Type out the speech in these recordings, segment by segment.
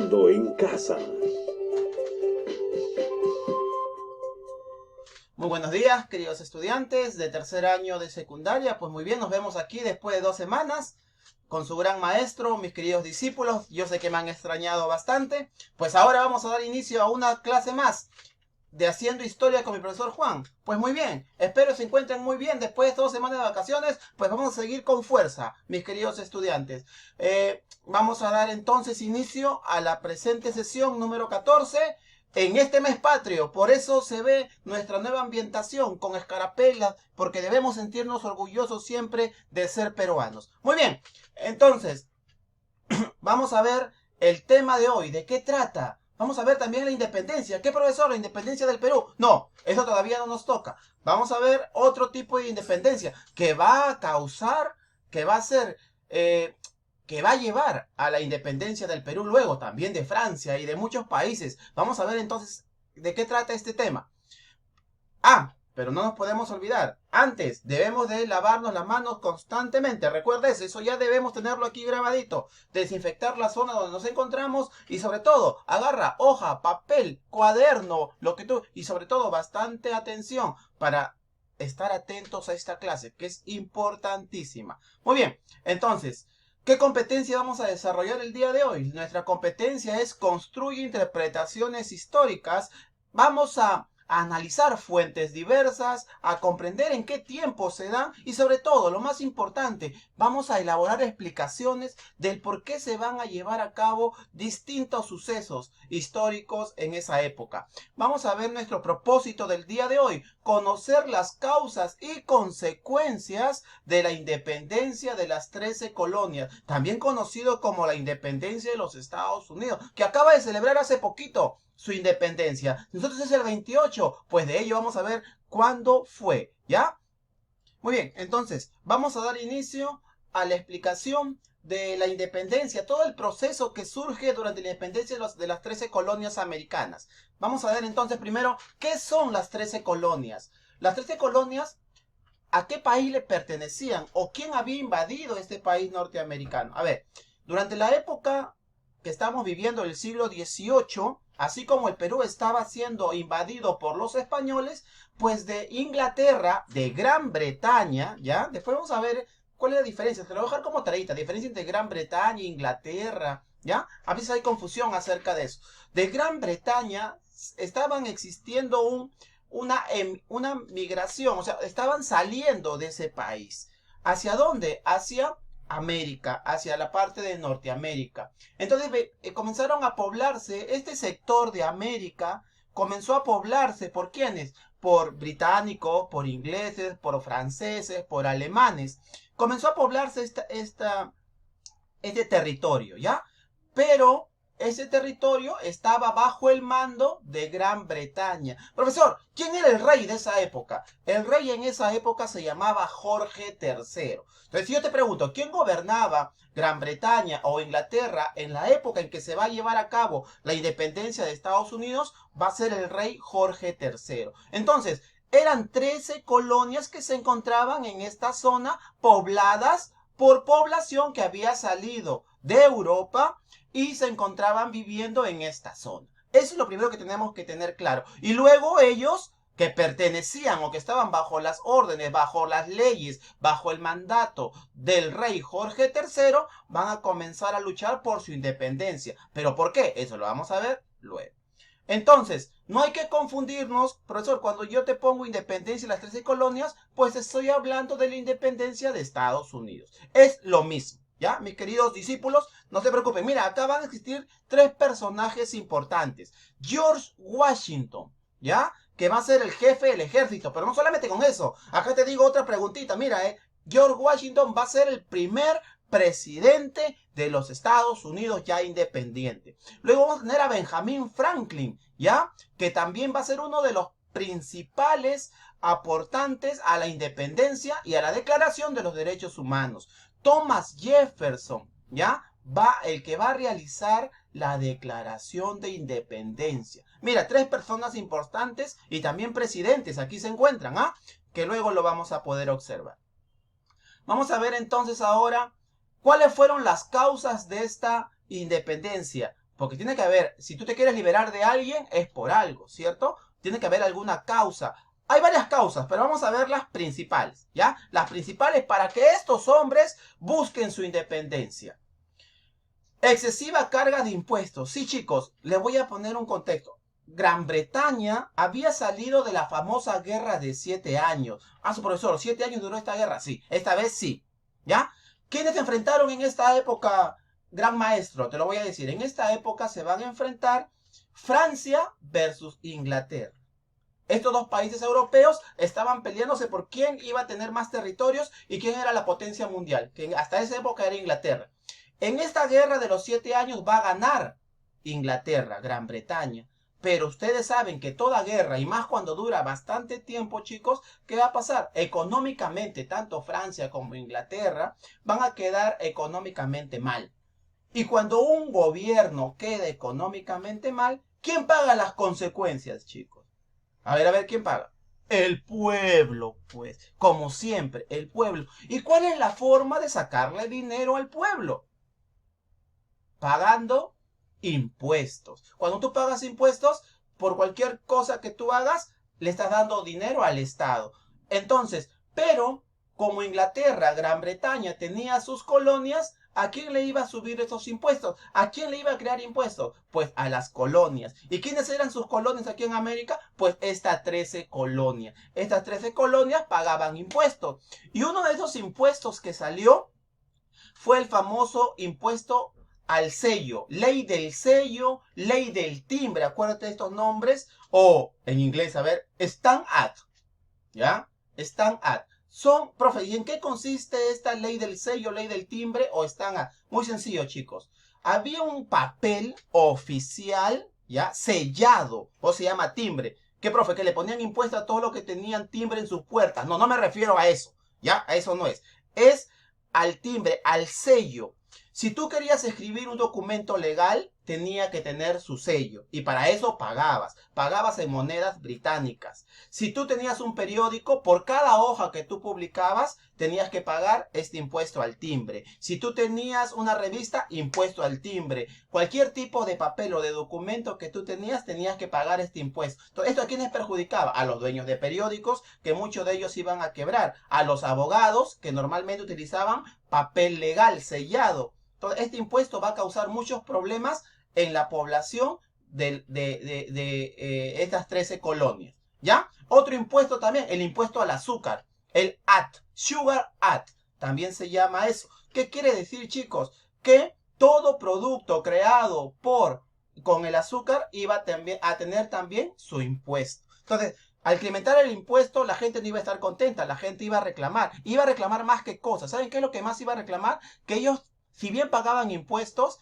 Estudiando en casa. Muy buenos días, queridos estudiantes de tercer año de secundaria. Pues muy bien, nos vemos aquí después de 2 semanas con su gran maestro, mis queridos discípulos. Yo sé que me han extrañado bastante. Pues ahora vamos a dar inicio a una clase más de Haciendo Historia con mi profesor Juan. Pues muy bien, espero se encuentren muy bien después de 2 semanas de vacaciones. Pues vamos a seguir con fuerza, mis queridos estudiantes. Vamos a dar entonces inicio a la presente sesión número 14 en este mes patrio. Por eso se ve nuestra nueva ambientación con escarapelas, porque debemos sentirnos orgullosos siempre de ser peruanos. Muy bien, entonces vamos a ver el tema de hoy. ¿De qué trata? Vamos a ver también la independencia. ¿Qué, profesor? ¿La independencia del Perú? No, eso todavía no nos toca. Vamos a ver otro tipo de independencia que va a causar, que va a ser, que va a llevar a la independencia del Perú luego, también de Francia y de muchos países. Vamos a ver entonces de qué trata este tema. Pero no nos podemos olvidar, antes debemos de lavarnos las manos constantemente. Recuerda eso ya debemos tenerlo aquí grabadito. Desinfectar la zona donde nos encontramos y sobre todo, agarra hoja, papel, cuaderno, lo que tú... Y sobre todo, bastante atención para estar atentos a esta clase, que es importantísima. Muy bien, entonces, ¿qué competencia vamos a desarrollar el día de hoy? Nuestra competencia es construye interpretaciones históricas. Vamos a analizar fuentes diversas, a comprender en qué tiempo se dan y sobre todo, lo más importante, vamos a elaborar explicaciones del por qué se van a llevar a cabo distintos sucesos históricos en esa época. Vamos a ver nuestro propósito del día de hoy, conocer las causas y consecuencias de la independencia de las 13 colonias, también conocido como la independencia de los Estados Unidos, que acaba de celebrar hace poquito su independencia. Nosotros es el 28, pues de ello vamos a ver cuándo fue, ¿ya? Muy bien, entonces vamos a dar inicio a la explicación de la independencia, todo el proceso que surge durante la independencia de las 13 colonias americanas. Vamos a ver entonces primero qué son las 13 colonias. Las 13 colonias, ¿a qué país le pertenecían o quién había invadido este país norteamericano? A ver, durante la época que estamos viviendo, el siglo XVIII, así como el Perú estaba siendo invadido por los españoles, pues de Inglaterra, de Gran Bretaña, ¿ya? Después vamos a ver cuál es la diferencia. Te lo voy a dejar como tareita, diferencia entre Gran Bretaña e Inglaterra, ¿ya? A veces hay confusión acerca de eso. De Gran Bretaña estaban existiendo una migración, o sea, estaban saliendo de ese país. ¿Hacia dónde? Hacia América, hacia la parte de Norteamérica. Entonces comenzaron a poblarse, este sector de América comenzó a poblarse, ¿por quiénes? Por británicos, por ingleses, por franceses, por alemanes. Comenzó a poblarse este territorio, ¿ya? Pero ese territorio estaba bajo el mando de Gran Bretaña. Profesor, ¿quién era el rey de esa época? El rey en esa época se llamaba Jorge III. Entonces, si yo te pregunto, ¿quién gobernaba Gran Bretaña o Inglaterra en la época en que se va a llevar a cabo la independencia de Estados Unidos? Va a ser el rey Jorge III. Entonces, eran 13 colonias que se encontraban en esta zona pobladas por población que había salido de Europa y se encontraban viviendo en esta zona. Eso es lo primero que tenemos que tener claro. Y luego ellos que pertenecían o que estaban bajo las órdenes, bajo las leyes, bajo el mandato del rey Jorge III, van a comenzar a luchar por su independencia. ¿Pero por qué? Eso lo vamos a ver luego. Entonces, no hay que confundirnos, profesor, cuando yo te pongo independencia y las 13 colonias, pues estoy hablando de la independencia de Estados Unidos. Es lo mismo, ¿ya? Mis queridos discípulos, no se preocupen. Mira, acá van a existir 3 personajes importantes. George Washington, ¿ya? Que va a ser el jefe del ejército, pero no solamente con eso. Acá te digo otra preguntita, mira, George Washington va a ser el primer presidente de los Estados Unidos ya independiente. Luego vamos a tener a Benjamin Franklin, ¿ya? Que también va a ser uno de los principales aportantes a la independencia y a la Declaración de los Derechos Humanos. Thomas Jefferson, ¿ya? El que va a realizar la Declaración de Independencia. Mira, 3 personas importantes y también presidentes aquí se encuentran, ¿ah? Que luego lo vamos a poder observar. Vamos a ver entonces ahora cuáles fueron las causas de esta independencia. Porque tiene que haber, si tú te quieres liberar de alguien, es por algo, ¿cierto? Tiene que haber alguna causa. Hay varias causas, pero vamos a ver las principales, ¿ya? Las principales para que estos hombres busquen su independencia. Excesiva carga de impuestos. Sí, chicos, les voy a poner un contexto. Gran Bretaña había salido de la famosa guerra de 7 años. Ah, su profesor, 7 años duró esta guerra. Sí, esta vez sí. ¿Ya? ¿Quiénes se enfrentaron en esta época, gran maestro? Te lo voy a decir. En esta época se van a enfrentar Francia versus Inglaterra. Estos dos países europeos estaban peleándose por quién iba a tener más territorios y quién era la potencia mundial, que hasta esa época era Inglaterra. En esta guerra de los 7 años va a ganar Inglaterra, Gran Bretaña. Pero ustedes saben que toda guerra, y más cuando dura bastante tiempo, chicos, ¿qué va a pasar? Económicamente, tanto Francia como Inglaterra van a quedar económicamente mal. Y cuando un gobierno queda económicamente mal, ¿quién paga las consecuencias, chicos? A ver, ¿quién paga? El pueblo, pues, como siempre, el pueblo. ¿Y cuál es la forma de sacarle dinero al pueblo? Pagando impuestos. Cuando tú pagas impuestos, por cualquier cosa que tú hagas, le estás dando dinero al Estado. Entonces, pero como Inglaterra, Gran Bretaña tenía sus colonias, ¿a quién le iba a subir esos impuestos? ¿A quién le iba a crear impuestos? Pues a las colonias. ¿Y quiénes eran sus colonias aquí en América? Pues estas 13 colonias. Estas 13 colonias pagaban impuestos. Y uno de esos impuestos que salió fue el famoso impuesto al sello, ley del timbre, acuérdate de estos nombres, o en inglés, a ver, Stamp Act, ¿ya? Stamp Act. Profe, ¿y en qué consiste esta ley del sello, ley del timbre o Stamp Act? Muy sencillo, chicos. Había un papel oficial, ¿ya? Sellado, o se llama timbre. ¿Qué, profe? Que le ponían impuesto a todo lo que tenían timbre en sus puertas. No, no me refiero a eso, ¿ya? A eso no es. Es al timbre, al sello. Si tú querías escribir un documento legal, tenía que tener su sello. Y para eso pagabas. Pagabas en monedas británicas. Si tú tenías un periódico, por cada hoja que tú publicabas, tenías que pagar este impuesto al timbre. Si tú tenías una revista, impuesto al timbre. Cualquier tipo de papel o de documento que tú tenías que pagar este impuesto. Entonces, ¿esto a quiénes perjudicaba? A los dueños de periódicos, que muchos de ellos iban a quebrar. A los abogados, que normalmente utilizaban papel legal sellado. Entonces, este impuesto va a causar muchos problemas en la población de estas 13 colonias. ¿Ya? Otro impuesto también, el impuesto al azúcar, el AT, Sugar AT, también se llama eso. ¿Qué quiere decir, chicos? Que todo producto creado con el azúcar iba a tener también su impuesto. Entonces, al incrementar el impuesto, la gente no iba a estar contenta, la gente iba a reclamar más que cosas. ¿Saben qué es lo que más iba a reclamar? Que ellos, si bien pagaban impuestos,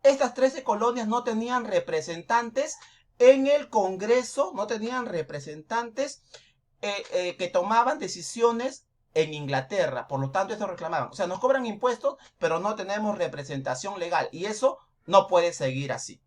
estas 13 colonias no tenían representantes en el Congreso, no tenían representantes que tomaban decisiones en Inglaterra. Por lo tanto, eso reclamaban. O sea, nos cobran impuestos, pero no tenemos representación legal. Y eso no puede seguir así.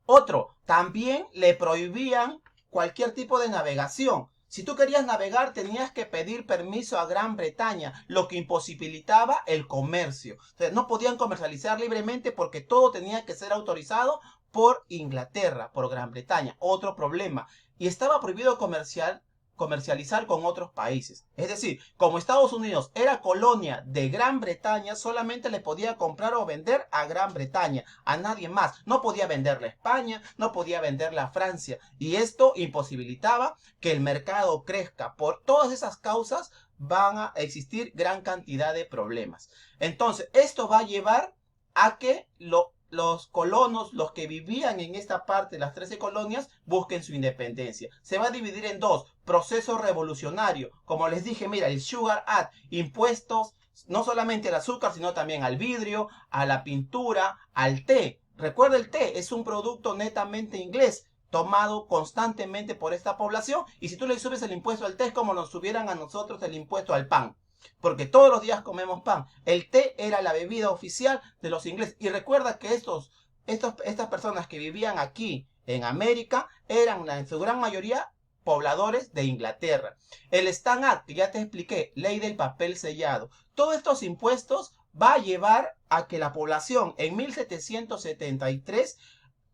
Otro, también le prohibían cualquier tipo de navegación. Si tú querías navegar, tenías que pedir permiso a Gran Bretaña, lo que imposibilitaba el comercio. O sea, no podían comercializar libremente porque todo tenía que ser autorizado por Inglaterra, por Gran Bretaña. Otro problema. Y estaba prohibido comercializar con otros países. Es decir, como Estados Unidos era colonia de Gran Bretaña, solamente le podía comprar o vender a Gran Bretaña, a nadie más. No podía venderle a España, no podía venderle a Francia. Y esto imposibilitaba que el mercado crezca. Por todas esas causas van a existir gran cantidad de problemas. Entonces, esto va a llevar a que los colonos, los que vivían en esta parte de las 13 colonias, busquen su independencia. Se va a dividir en dos: proceso revolucionario. Como les dije, mira, el Sugar Act, impuestos no solamente al azúcar, sino también al vidrio, a la pintura, al té. Recuerda, el té es un producto netamente inglés, tomado constantemente por esta población, y si tú le subes el impuesto al té, es como nos subieran a nosotros el impuesto al pan. Porque todos los días comemos pan. El té era la bebida oficial de los ingleses. Y recuerda que estas personas que vivían aquí en América eran en su gran mayoría pobladores de Inglaterra. El Stamp Act, que ya te expliqué, ley del papel sellado. Todos estos impuestos va a llevar a que la población en 1773,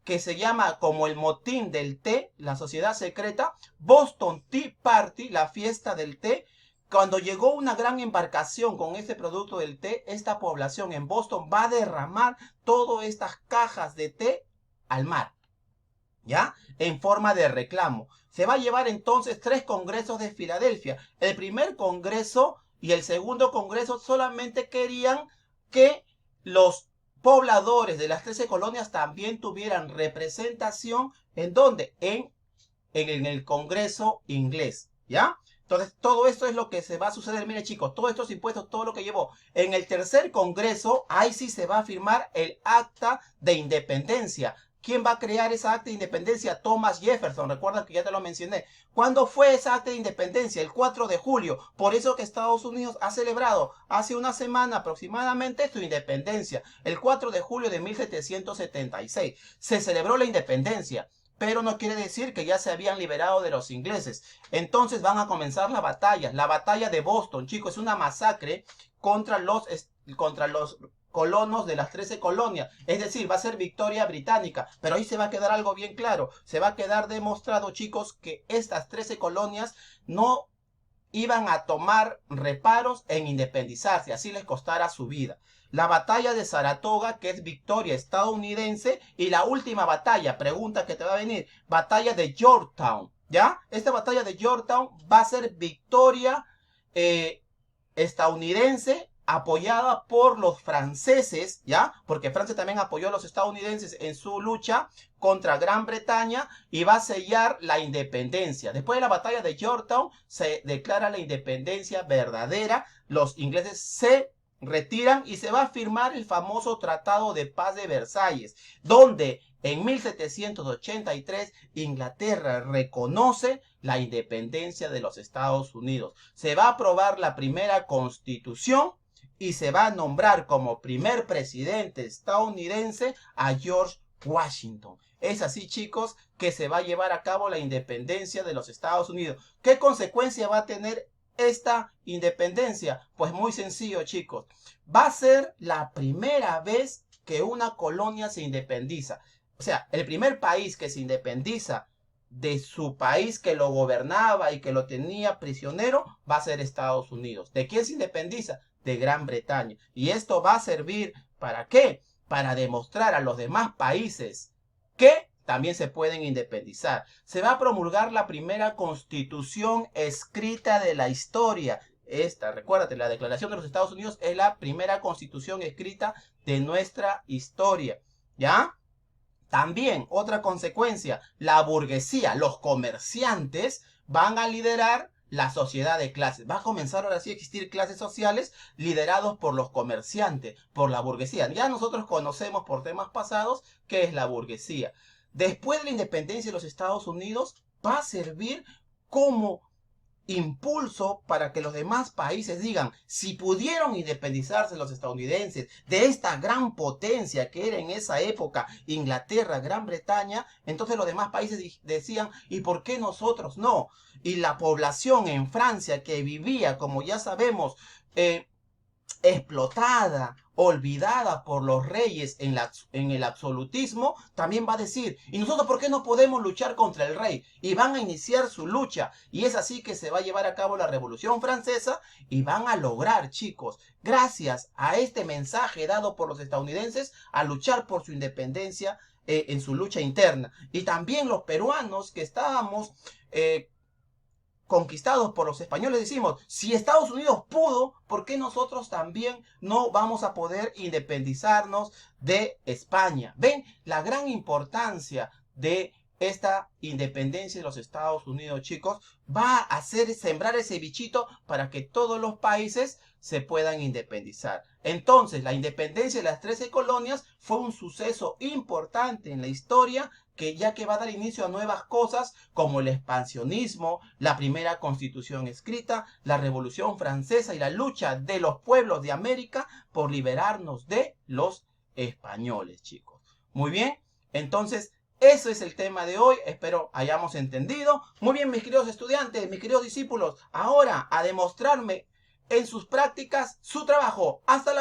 que se llama como el motín del té, la sociedad secreta, Boston Tea Party, la fiesta del té. Cuando llegó una gran embarcación con este producto del té, esta población en Boston va a derramar todas estas cajas de té al mar, ¿ya? En forma de reclamo. Se va a llevar entonces 3 congresos de Filadelfia. El primer congreso y el segundo congreso solamente querían que los pobladores de las 13 colonias también tuvieran representación. ¿En dónde? En el Congreso inglés, ¿ya? Entonces, todo esto es lo que se va a suceder. Mire, chicos, todos estos impuestos, todo lo que llevó. En el tercer Congreso, ahí sí se va a firmar el Acta de Independencia. ¿Quién va a crear esa Acta de Independencia? Thomas Jefferson. Recuerda que ya te lo mencioné. ¿Cuándo fue esa Acta de Independencia? El 4 de julio. Por eso que Estados Unidos ha celebrado hace una semana aproximadamente su independencia. El 4 de julio de 1776. Se celebró la independencia. Pero no quiere decir que ya se habían liberado de los ingleses. Entonces van a comenzar la batalla de Boston, chicos. Es una masacre contra los colonos de las 13 colonias. Es decir, va a ser victoria británica. Pero ahí se va a quedar algo bien claro. Se va a quedar demostrado, chicos, que estas 13 colonias no iban a tomar reparos en independizarse, así les costara su vida. La batalla de Saratoga, que es victoria estadounidense, y la última batalla, pregunta que te va a venir, batalla de Yorktown, ¿ya? Esta batalla de Yorktown va a ser victoria estadounidense apoyada por los franceses, ¿ya? Porque Francia también apoyó a los estadounidenses en su lucha contra Gran Bretaña y va a sellar la independencia. Después de la batalla de Yorktown se declara la independencia verdadera, los ingleses se retiran y se va a firmar el famoso Tratado de Paz de Versalles, donde en 1783 Inglaterra reconoce la independencia de los Estados Unidos. Se va a aprobar la primera constitución y se va a nombrar como primer presidente estadounidense a George Washington. Es así, chicos, que se va a llevar a cabo la independencia de los Estados Unidos. ¿Qué consecuencia va a tener esta independencia? Pues muy sencillo, chicos. Va a ser la primera vez que una colonia se independiza. O sea, el primer país que se independiza de su país que lo gobernaba y que lo tenía prisionero va a ser Estados Unidos. ¿De quién se independiza? De Gran Bretaña. Y esto va a servir ¿para qué? Para demostrar a los demás países que también se pueden independizar. Se va a promulgar la primera constitución escrita de la historia. Esta, recuérdate, la Declaración de los Estados Unidos es la primera constitución escrita de nuestra historia, ¿ya? También, otra consecuencia, la burguesía, los comerciantes van a liderar la sociedad de clases. Va a comenzar ahora sí a existir clases sociales liderados por los comerciantes, por la burguesía. Ya nosotros conocemos por temas pasados qué es la burguesía. Después de la independencia de los Estados Unidos, va a servir como impulso para que los demás países digan, si pudieron independizarse los estadounidenses de esta gran potencia que era en esa época Inglaterra, Gran Bretaña, entonces los demás países decían, ¿y por qué nosotros no? Y la población en Francia que vivía, como ya sabemos, explotada, olvidada por los reyes en el absolutismo, también va a decir, ¿y nosotros por qué no podemos luchar contra el rey? Y van a iniciar su lucha. Y es así que se va a llevar a cabo la Revolución Francesa y van a lograr, chicos, gracias a este mensaje dado por los estadounidenses, a luchar por su independencia en su lucha interna. Y también los peruanos que estábamos conquistados por los españoles, decimos, si Estados Unidos pudo, ¿por qué nosotros también no vamos a poder independizarnos de España? ¿Ven la gran importancia de esta independencia de los Estados Unidos, chicos? Va a hacer sembrar ese bichito para que todos los países se puedan independizar. Entonces, la independencia de las 13 colonias fue un suceso importante en la historia que va a dar inicio a nuevas cosas como el expansionismo, la primera constitución escrita, la Revolución Francesa y la lucha de los pueblos de América por liberarnos de los españoles, chicos. Muy bien, entonces Eso es el tema de hoy, espero hayamos entendido. Muy bien, mis queridos estudiantes, mis queridos discípulos, ahora a demostrarme en sus prácticas su trabajo. Hasta la